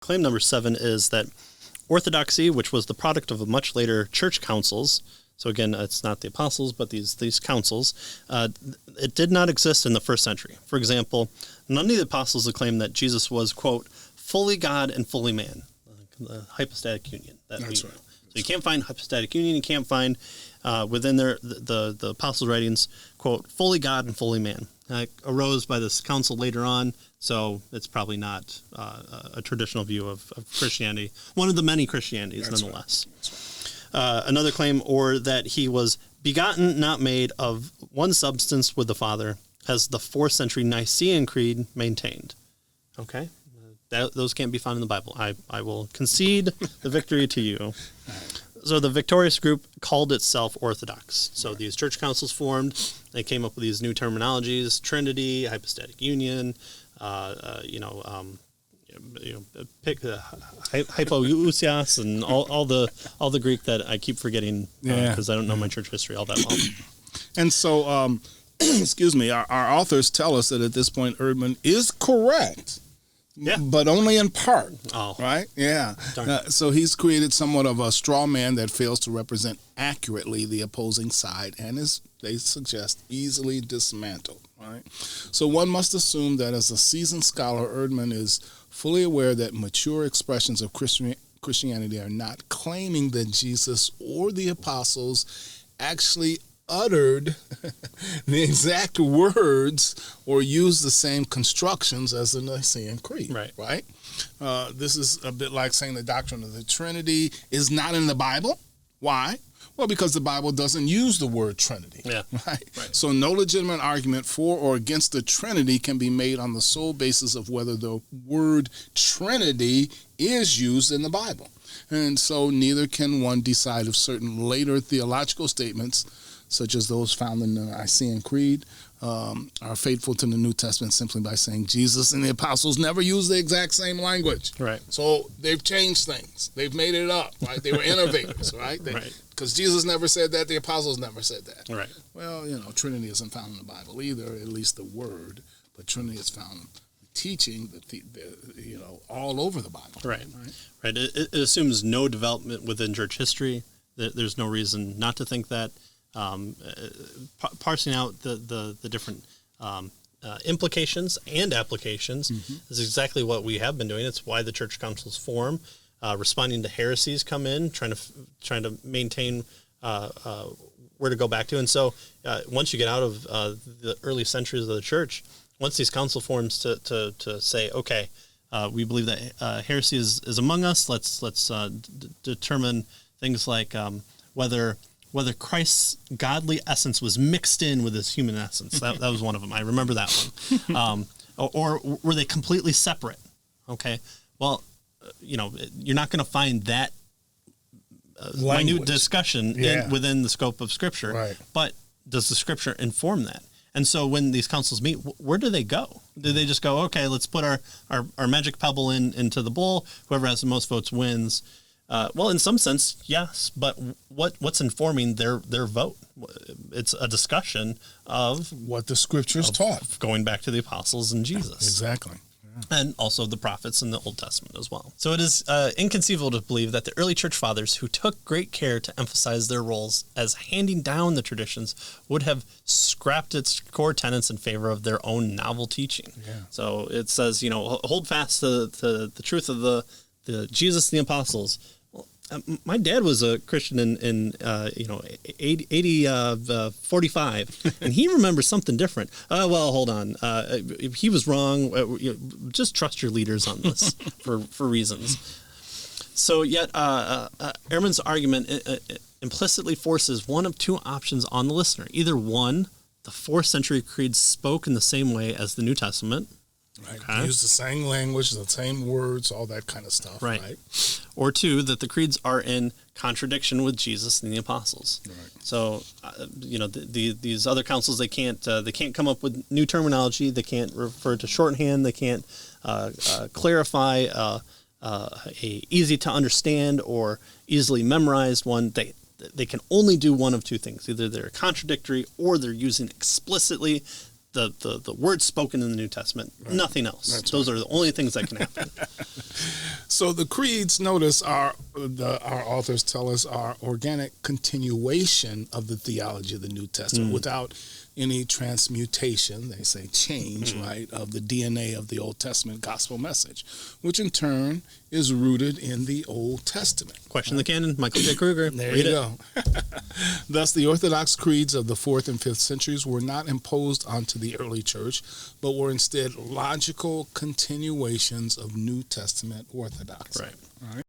claim number 7 is that Orthodoxy, which was the product of a much later church councils, so again, it's not the apostles, but these councils, it did not exist in the first century. For example, none of the apostles claim that Jesus was, quote, fully God and fully man, the hypostatic union. That's right. So you can't find hypostatic union. You can't find within the apostles' writings, quote, fully God and fully man. Arose by this council later on, so it's probably not a traditional view of Christianity. One of the many Christianities, nonetheless. Right. That's right. Another claim, or that he was begotten, not made, of one substance with the Father, as the 4th century Nicene Creed maintained. Okay? Those can't be found in the Bible. I will concede the victory to you. So the victorious group called itself Orthodox. So these church councils formed. They came up with these new terminologies: Trinity, Hypostatic Union, hypoousios, and all the Greek that I keep forgetting because I don't know my church history all that well. And so, excuse me, our authors tell us that at this point Ehrman is correct. Yeah. But only in part, right? Yeah. So he's created somewhat of a straw man that fails to represent accurately the opposing side and is, they suggest, easily dismantled, right? So one must assume that as a seasoned scholar, Ehrman is fully aware that mature expressions of Christianity are not claiming that Jesus or the apostles actually uttered the exact words or used the same constructions as the Nicene Creed, right? This is a bit like saying the doctrine of the Trinity is not in the Bible. Why? Well, because the Bible doesn't use the word Trinity, right? So no legitimate argument for or against the Trinity can be made on the sole basis of whether the word Trinity is used in the Bible. And so neither can one decide if certain later theological statements, such as those found in the Nicene Creed, are faithful to the New Testament simply by saying Jesus and the apostles never used the exact same language. Right. So they've changed things. They've made it up, right? They were innovators, right? Because Jesus never said that, the apostles never said that. Right. Well, Trinity isn't found in the Bible either, at least the word, but Trinity is found teaching all over the Bible. Right. It assumes no development within church history. There's no reason not to think that. Parsing out the different implications and applications is exactly what we have been doing. It's why the church councils form. Responding to heresies come in, trying to maintain where to go back to. And so once you get out of the early centuries of the church, once these council forms to say, okay, we believe that heresy is among us. Let's determine things like whether Christ's godly essence was mixed in with his human essence. That was one of them. I remember that one. Or were they completely separate? Okay. Well, you're not going to find that minute discussion within the scope of Scripture. Right. But does the Scripture inform that? And so when these councils meet, where do they go? Do they just go, okay, let's put our magic pebble into the bowl. Whoever has the most votes wins. Well, in some sense, yes, but what's informing their vote? It's a discussion of what the Scriptures taught, going back to the apostles and Jesus. Exactly. And also the prophets in the Old Testament as well. So it is inconceivable to believe that the early church fathers, who took great care to emphasize their roles as handing down the traditions, would have scrapped its core tenets in favor of their own novel teaching. Yeah. So it says, hold fast to the truth of the Jesus and the apostles. My dad was a Christian in 45, and he remembers something different. Well, hold on. He was wrong. Just trust your leaders on this for reasons. So yet Ehrman's argument implicitly forces one of two options on the listener. Either one, the 4th century creed spoke in the same way as the New Testament. Right. Okay. Use the same language, the same words, all that kind of stuff. Right. Or two, that the creeds are in contradiction with Jesus and the apostles. Right. So, these other councils, they can't come up with new terminology. They can't refer to shorthand. They can't clarify a easy to understand or easily memorized one. They can only do one of two things. Either they're contradictory or they're using explicitly the words spoken in the New Testament, nothing else. Those are the only things that can happen. So the creeds, notice, our authors tell us, are organic continuation of the theology of the New Testament without any transmutation, they say change, right, of the DNA of the Old Testament gospel message, which in turn is rooted in the Old Testament. Question the canon, Michael J. Kruger. There you go. Thus, the Orthodox creeds of the 4th and 5th centuries were not imposed onto the early church, but were instead logical continuations of New Testament orthodoxy. Right. All right.